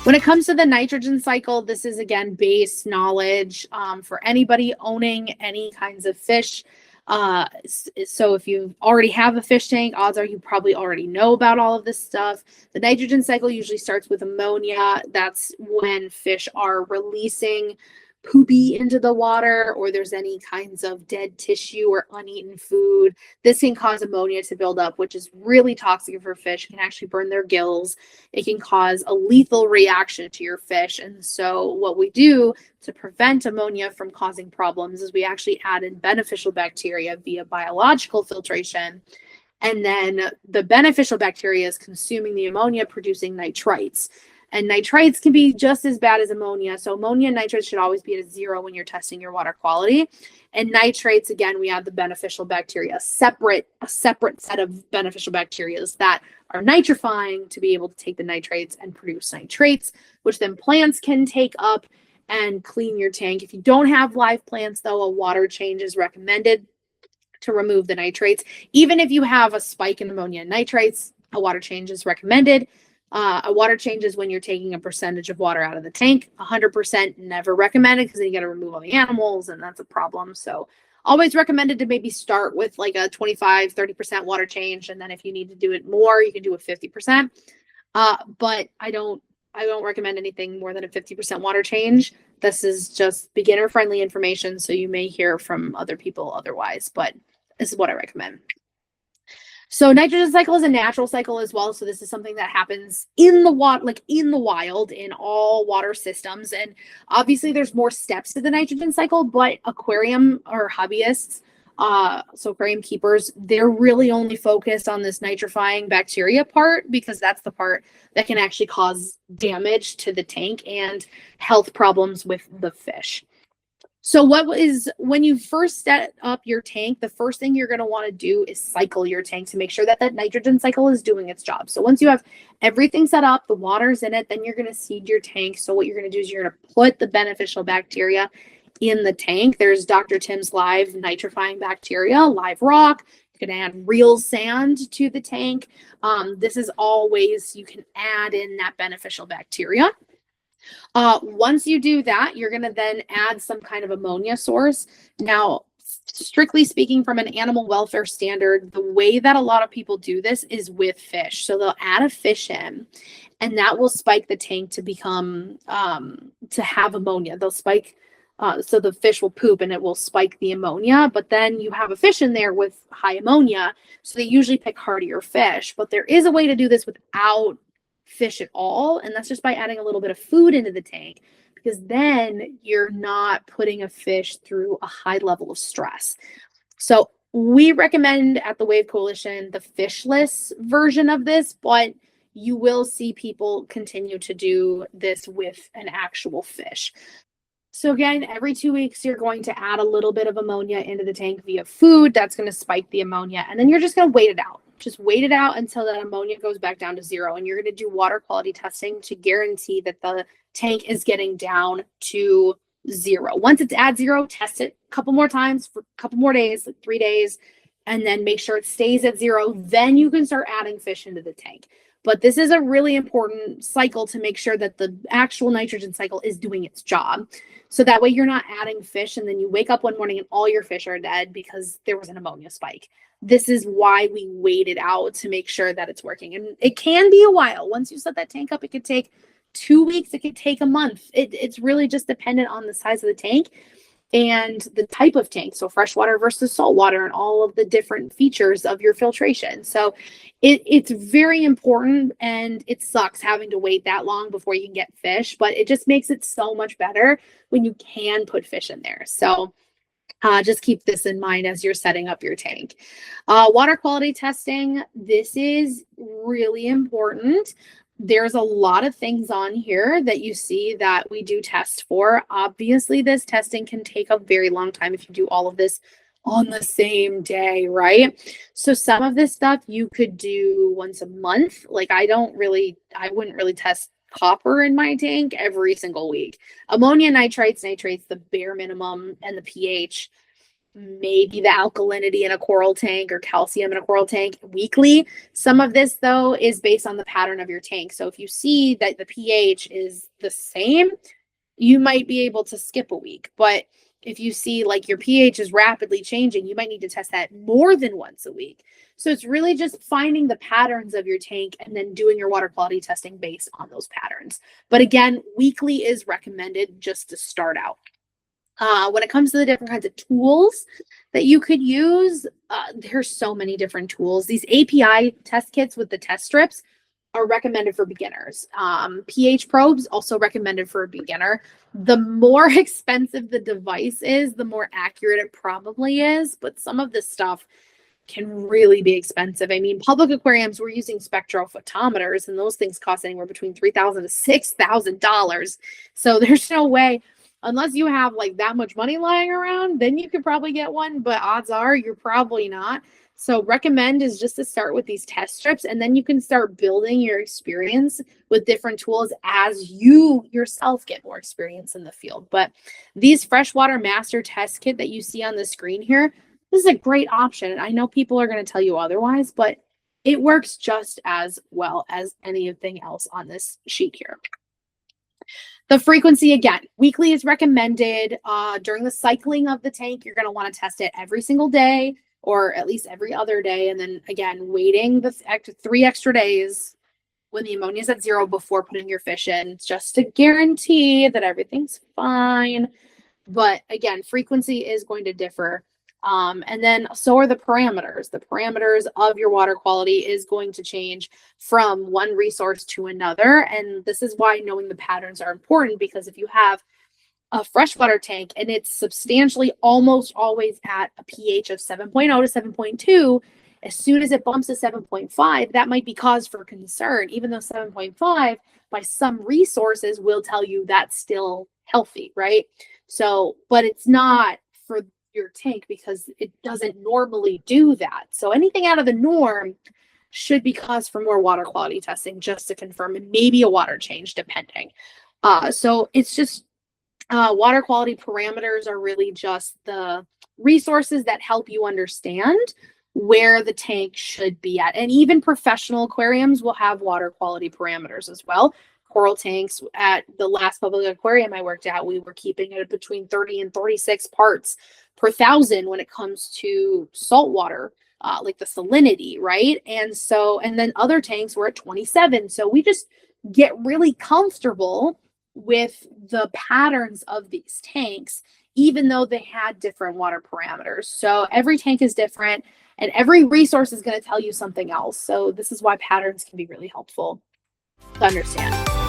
When it comes to the nitrogen cycle, this is again base knowledge for anybody owning any kinds of fish. So if you already have a fish tank, odds are you probably already know about all of this stuff. The nitrogen cycle usually starts with ammonia. That's when fish are releasing poopy into the water, or there's any kinds of dead tissue or uneaten food. This can cause ammonia to build up, which is really toxic for fish. It can actually burn their gills. It can cause a lethal reaction to your fish. And so what we do to prevent ammonia from causing problems is we actually add in beneficial bacteria via biological filtration. And then the beneficial bacteria is consuming the ammonia, producing nitrites. And nitrites can be just as bad as ammonia. So ammonia and nitrates should always be at a 0 when you're testing your water quality. And nitrates, again, we add the beneficial bacteria, a separate set of beneficial bacteria that are nitrifying to be able to take the nitrates and produce nitrates, which then plants can take up and clean your tank. If you don't have live plants, though, a water change is recommended to remove the nitrates. Even if you have a spike in ammonia and nitrates, a water change is recommended. A water change is when you're taking a percentage of water out of the tank. 100% never recommended, because then you got to remove all the animals, and that's a problem. So always recommended to maybe start with like a 25-30% water change, and then if you need to do it more, you can do a 50%. But I don't recommend anything more than a 50% water change. This is just beginner friendly information, so you may hear from other people otherwise, but this is what I recommend. So nitrogen cycle is a natural cycle as well. So this is something that happens in the water, like in the wild, in all water systems. And obviously there's more steps to the nitrogen cycle, but aquarium or hobbyists, so aquarium keepers, they're really only focused on this nitrifying bacteria part, because that's the part that can actually cause damage to the tank and health problems with the fish. So when you first set up your tank, the first thing you're going to want to do is cycle your tank to make sure that that nitrogen cycle is doing its job. So once you have everything set up, the water's in it, then you're going to seed your tank. So what you're going to do is you're going to put the beneficial bacteria in the tank. There's Dr. Tim's live nitrifying bacteria, live rock. You can add real sand to the tank. This is all ways you can add in that beneficial bacteria. Once you do that, you're going to then add some kind of ammonia source. Now, strictly speaking, from an animal welfare standard, the way that a lot of people do this is with fish. So they'll add a fish in, and that will spike the tank to become, to have ammonia. They'll spike, so the fish will poop and it will spike the ammonia, but then you have a fish in there with high ammonia. So they usually pick hardier fish, but there is a way to do this without fish at all, and that's just by adding a little bit of food into the tank, because then you're not putting a fish through a high level of stress. So we recommend at the Wave Coalition the fishless version of this, but you will see people continue to do this with an actual fish. So again, every 2 weeks, you're going to add a little bit of ammonia into the tank via food. That's going to spike the ammonia, and then you're just going to wait it out. Just wait it out until that ammonia goes back down to 0. And you're going to do water quality testing to guarantee that the tank is getting down to 0. Once it's at 0, test it a couple more times for a couple more days, like 3 days, and then make sure it stays at 0. Then you can start adding fish into the tank. But this is a really important cycle to make sure that the actual nitrogen cycle is doing its job. So that way you're not adding fish and then you wake up one morning and all your fish are dead because there was an ammonia spike. This is why we wait it out, to make sure that it's working. And it can be a while. Once you set that tank up, it could take 2 weeks. It could take a month. It's really just dependent on the size of the tank and the type of tank. So freshwater versus saltwater and all of the different features of your filtration. So it's very important, and it sucks having to wait that long before you can get fish, but it just makes it so much better when you can put fish in there. So just keep this in mind as you're setting up your tank. Water quality testing. This is really important. There's a lot of things on here that you see that we do test for. Obviously, this testing can take a very long time if you do all of this on the same day, right? So some of this stuff you could do once a month. Like I wouldn't really test copper in my tank every single week. Ammonia, nitrates, the bare minimum, and the pH. maybe the alkalinity in a coral tank or calcium in a coral tank weekly. Some of this, though, is based on the pattern of your tank. So if you see that the pH is the same, you might be able to skip a week. But if you see like your pH is rapidly changing, you might need to test that more than once a week. So it's really just finding the patterns of your tank and then doing your water quality testing based on those patterns. But again, weekly is recommended just to start out. When it comes to the different kinds of tools that you could use, there's so many different tools. These API test kits with the test strips are recommended for beginners. pH probes also recommended for a beginner. The more expensive the device is, the more accurate it probably is, but some of this stuff can really be expensive. I mean, public aquariums, we're using spectrophotometers, and those things cost anywhere between $3,000 to $6,000. So there's no way, unless you have like that much money lying around, then you could probably get one, but odds are you're probably not. So recommend is just to start with these test strips, and then you can start building your experience with different tools as you yourself get more experience in the field. But these freshwater master test kit that you see on the screen here, this is a great option. And I know people are going to tell you otherwise, but it works just as well as anything else on this sheet here. The frequency, again, weekly is recommended. During the cycling of the tank, you're going to want to test it every single day or at least every other day. And then again, waiting the 3 extra days when the ammonia is at 0 before putting your fish in, just to guarantee that everything's fine. But again, frequency is going to differ. And then so are the parameters. The parameters of your water quality is going to change from one resource to another. And this is why knowing the patterns are important, because if you have a freshwater tank and it's substantially almost always at a pH of 7.0 to 7.2, as soon as it bumps to 7.5, that might be cause for concern, even though 7.5 by some resources will tell you that's still healthy, right? So, but it's not for your tank because it doesn't normally do that. So anything out of the norm should be cause for more water quality testing just to confirm, and maybe a water change depending. So it's just water quality parameters are really just the resources that help you understand where the tank should be at. And even professional aquariums will have water quality parameters as well. Coral tanks at the last public aquarium I worked at, we were keeping it between 30 and 36 parts per thousand when it comes to salt water, like the salinity, right? And then other tanks were at 27. So we just get really comfortable with the patterns of these tanks, even though they had different water parameters. So every tank is different and every resource is going to tell you something else. So this is why patterns can be really helpful to understand.